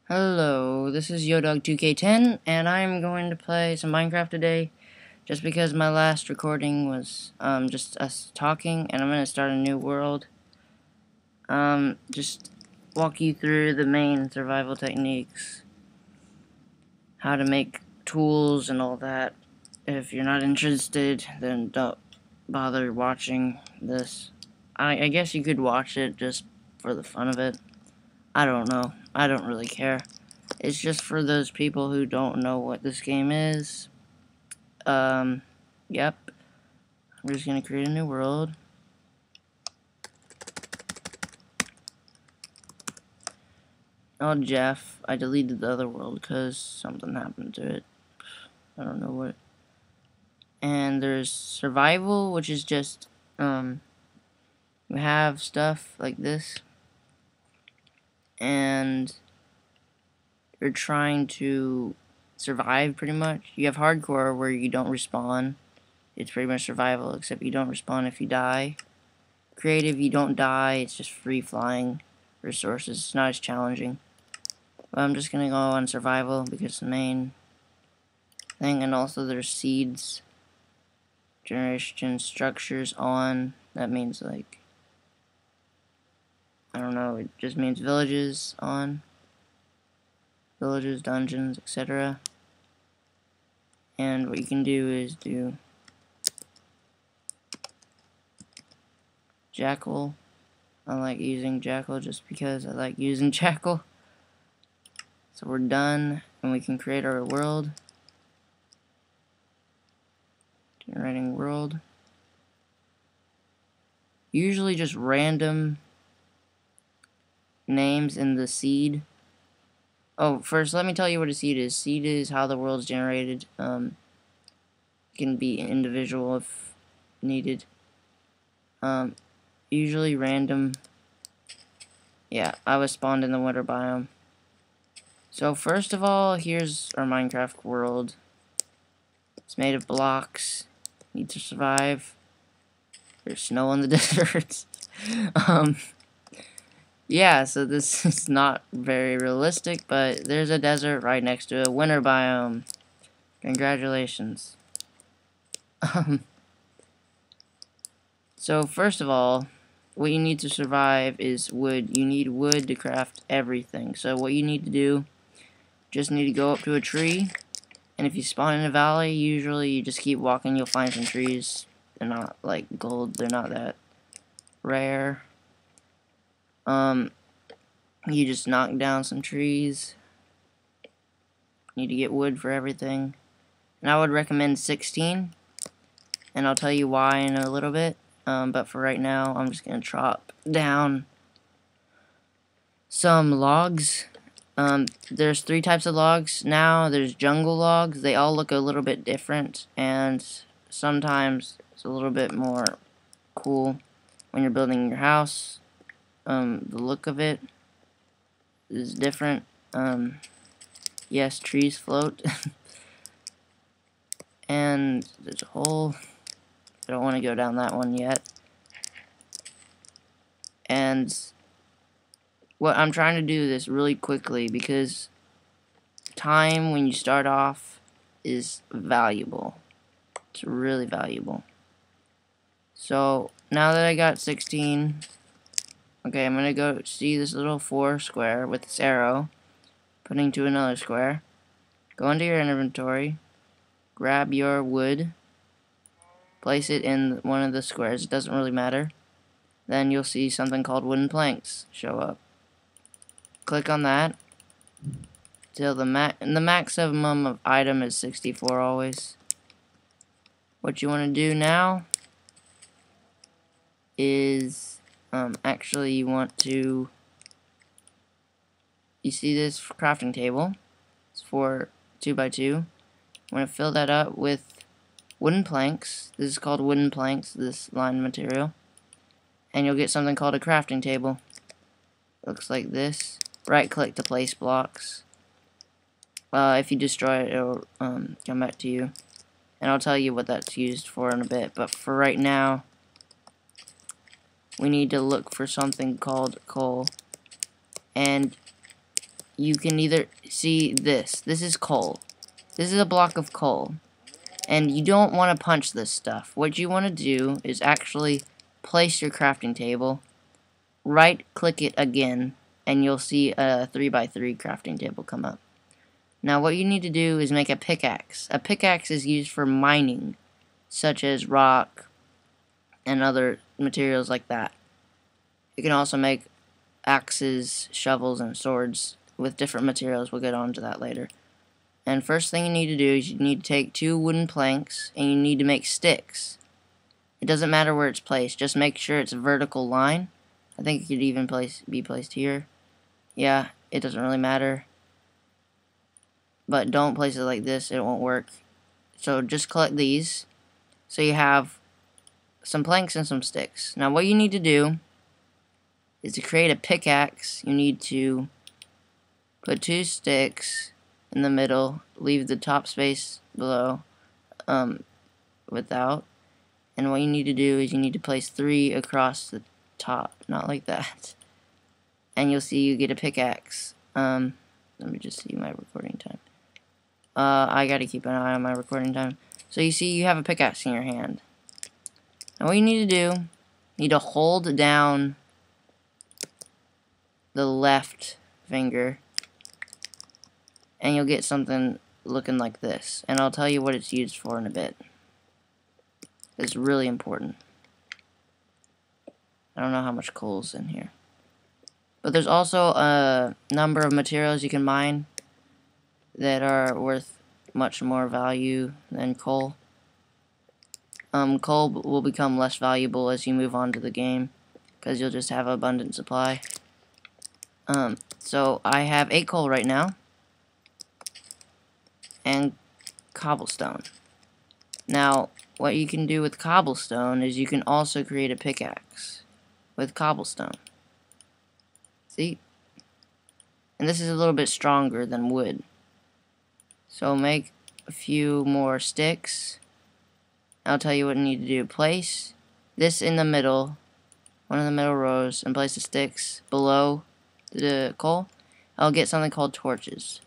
Hello, this is YoDog2K10, and I'm going to play some Minecraft today, just because my last recording was, just us talking, and I'm going to start a new world. Just walk you through the main survival techniques, how to make tools and all that. If you're not interested, then don't bother watching this. I guess you could watch it just for the fun of it. I don't know. I don't really care. It's just for those people who don't know what this game is. Yep. We're just gonna create a new world. Oh, Jeff. I deleted the other world because something happened to it. I don't know what. And there's survival, which is just, you have stuff like this. And you're trying to survive, pretty much. You have hardcore, where you don't respawn. It's pretty much survival, except you don't respawn if you die. Creative, you don't die, it's just free flying resources. It's not as challenging. But I'm just gonna go on survival because it's the main thing, and also there's seeds. Generation structures on. That means, like, I don't know, it just means villages on. Villages, dungeons, etc. And what you can do is do Jackal. I like using Jackal just because I like using Jackal. So we're done, and we can create our world. Generating world. Usually just random names in the seed. Oh, first let me tell you what a seed is. Seed is how the world's generated. It can be individual if needed. Usually random. Yeah, I was spawned in the winter biome. So first of all, here's our Minecraft world. It's made of blocks. Need to survive. There's snow on the deserts. Yeah, so this is not very realistic, but there's a desert right next to a winter biome. Congratulations. So first of all, what you need to survive is wood. You need wood to craft everything. So what you need to do, just need to go up to a tree, and if you spawn in a valley, usually you just keep walking, you'll find some trees. They're not like gold, they're not that rare. You just knock down some trees. Need to get wood for everything. And I would recommend 16. And I'll tell you why in a little bit. But for right now, I'm just going to chop down some logs. There's 3 types of logs now. There's jungle logs. They all look a little bit different. And sometimes it's a little bit more cool when you're building your house. The look of it is different. Yes, trees float. And there's a hole. I don't want to go down that one yet. And what I'm trying to do this really quickly because time when you start off is valuable. It's really valuable. So now that I got 16, okay, I'm gonna go see this little 4 square with this arrow, putting to another square. Go into your inventory, grab your wood, place it in one of the squares. It doesn't really matter. Then you'll see something called wooden planks show up. Click on that till the maximum of item is 64 always. What you want to do now is actually you want to, you see this crafting table, it's for 2x2. You want to fill that up with wooden planks. This is called wooden planks, this line material, and you'll get something called a crafting table. It looks like this. Right click to place blocks. If you destroy it, it'll come back to you, and I'll tell you what that's used for in a bit. But for right now, we need to look for something called coal. And you can either see this. This is coal. This is a block of coal. And you don't want to punch this stuff. What you want to do is actually place your crafting table, right-click it again, and you'll see a 3x3 crafting table come up. Now what you need to do is make a pickaxe. A pickaxe is used for mining, such as rock and other materials like that. You can also make axes, shovels, and swords with different materials. We'll get on to that later. And first thing you need to do is you need to take 2 wooden planks and you need to make sticks. It doesn't matter where it's placed, just make sure it's a vertical line. I think it could even be placed here. Yeah, it doesn't really matter. But don't place it like this, it won't work. So just collect these. So you have some planks and some sticks. Now what you need to do is to create a pickaxe, you need to put 2 sticks in the middle, leave the top space below without, and what you need to do is you need to place 3 across the top, not like that, and you'll see you get a pickaxe. Let me just see my recording time. I gotta keep an eye on my recording time. So you see you have a pickaxe in your hand. Now what you need to do, you need to hold down the left finger and you'll get something looking like this. And I'll tell you what it's used for in a bit. It's really important. I don't know how much coal's in here. But there's also a number of materials you can mine that are worth much more value than coal. Coal will become less valuable as you move on to the game, because you'll just have abundant supply. So I have 8 coal right now. And cobblestone. Now, what you can do with cobblestone is you can also create a pickaxe with cobblestone. See? And this is a little bit stronger than wood. So make a few more sticks. I'll tell you what you need to do. Place this in the middle, one of the middle rows, and place the sticks below the coal. I'll get something called torches.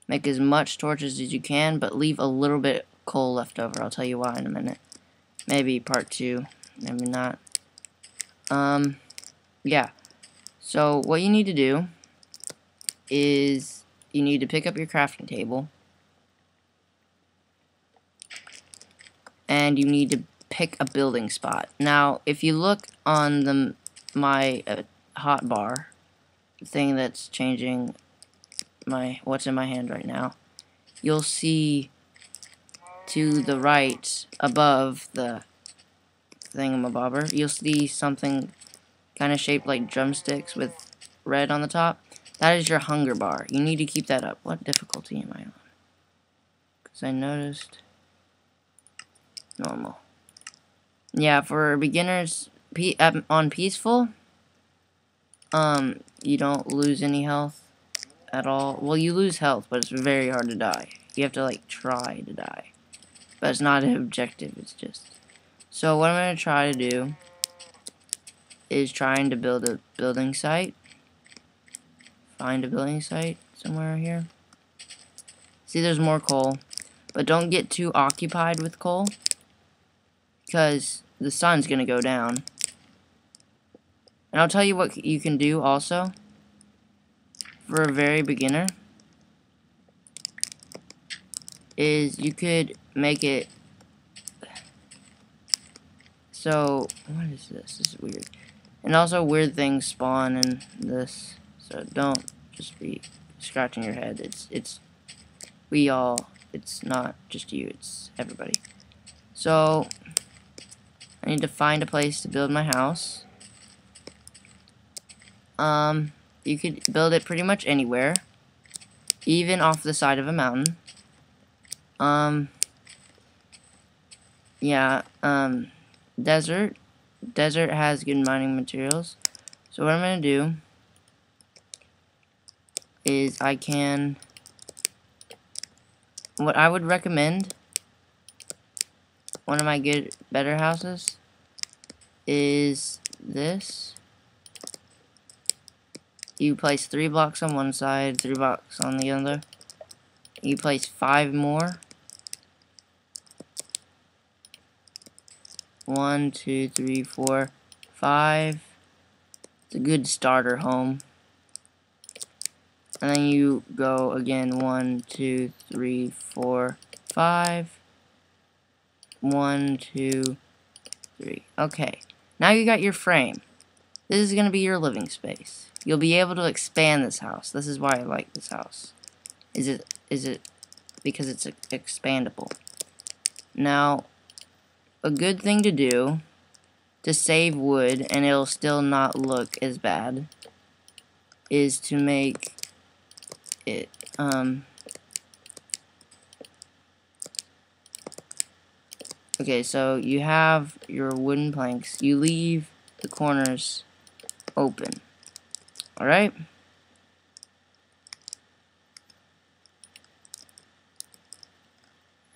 Make as much torches as you can, but leave a little bit coal left over. I'll tell you why in a minute. Maybe part 2, maybe not. Yeah. So what you need to do is you need to pick up your crafting table. And you need to pick a building spot. Now, if you look on my hotbar, the thing that's changing what's in my hand right now, you'll see to the right above the thingamabobber, you'll see something kind of shaped like drumsticks with red on the top. That is your hunger bar. You need to keep that up. What difficulty am I on? Because I noticed normal. Yeah, for beginners on peaceful, you don't lose any health at all. Well, you lose health, but it's very hard to die. You have to, like, try to die. But it's not an objective, it's just... So what I'm going to try to do is trying to build a building site. Find a building site somewhere here. See, there's more coal. But don't get too occupied with coal, because the sun's going to go down. And I'll tell you what you can do also. For a very beginner, is you could make it so, what is this? This is weird. And also weird things spawn in this, so don't just be scratching your head. It's not just you, it's everybody. So I need to find a place to build my house. You could build it pretty much anywhere, even off the side of a mountain. Yeah, desert has good mining materials. So what I'm going to do is what I would recommend, one of my better houses, is this. You place 3 blocks on one side, 3 blocks on the other. You place 5 more. 1, 2, 3, 4, 5. It's a good starter home. And then you go again 1, 2, 3, 4, 5. 1, 2, 3. Okay. Now you got your frame. This is going to be your living space. You'll be able to expand this house. This is why I like this house. Is it because it's expandable. Now, a good thing to do to save wood and it'll still not look as bad is to make it okay, so you have your wooden planks. You leave the corners open. Alright?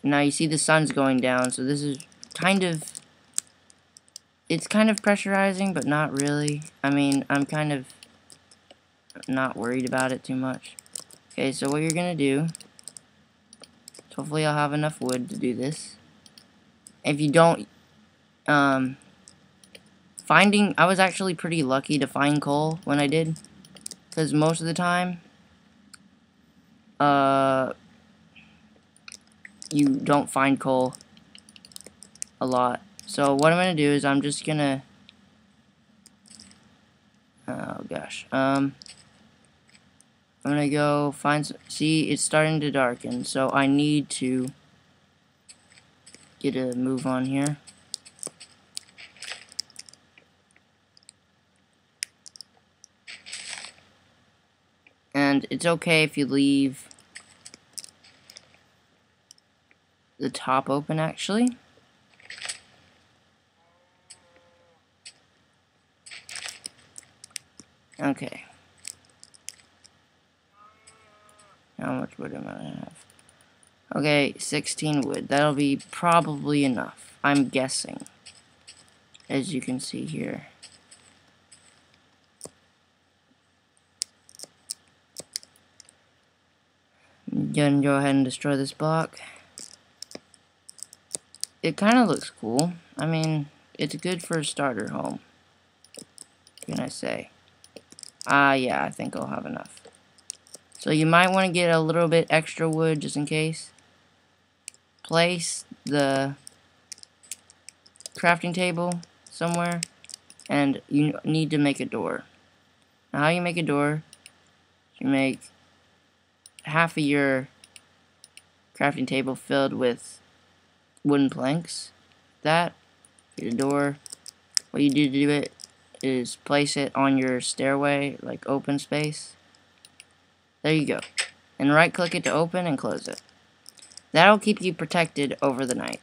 Now you see the sun's going down, so this is kind of... It's kind of pressurizing, but not really. I mean, I'm kind of not worried about it too much. Okay, so what you're gonna do... Hopefully I'll have enough wood to do this. If you don't... I was actually pretty lucky to find coal when I did. Because most of the time... you don't find coal a lot. So what I'm gonna do is I'm just gonna oh gosh, I'm gonna go find some, see, it's starting to darken, so I need to get a move on here. And it's okay if you leave the top open, actually. Okay. How much wood am I gonna have? Okay, 16 wood. That'll be probably enough, I'm guessing. As you can see here. I'm gonna go ahead and destroy this block. It kind of looks cool. I mean, it's good for a starter home. What can I say? Yeah, I think I'll have enough. So you might want to get a little bit extra wood just in case. Place the crafting table somewhere, and you need to make a door. Now how you make a door, you make half of your crafting table filled with wooden planks. Get a door. What you do to do it is place it on your stairway, like open space. There you go. And right click it to open and close it. That'll keep you protected over the night.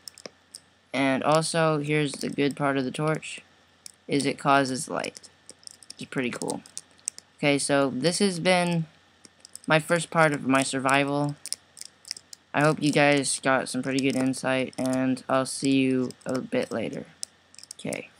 And also, here's the good part of the torch, is it causes light. It's pretty cool. Okay, so this has been my first part of my survival. I hope you guys got some pretty good insight, and I'll see you a bit later. Okay.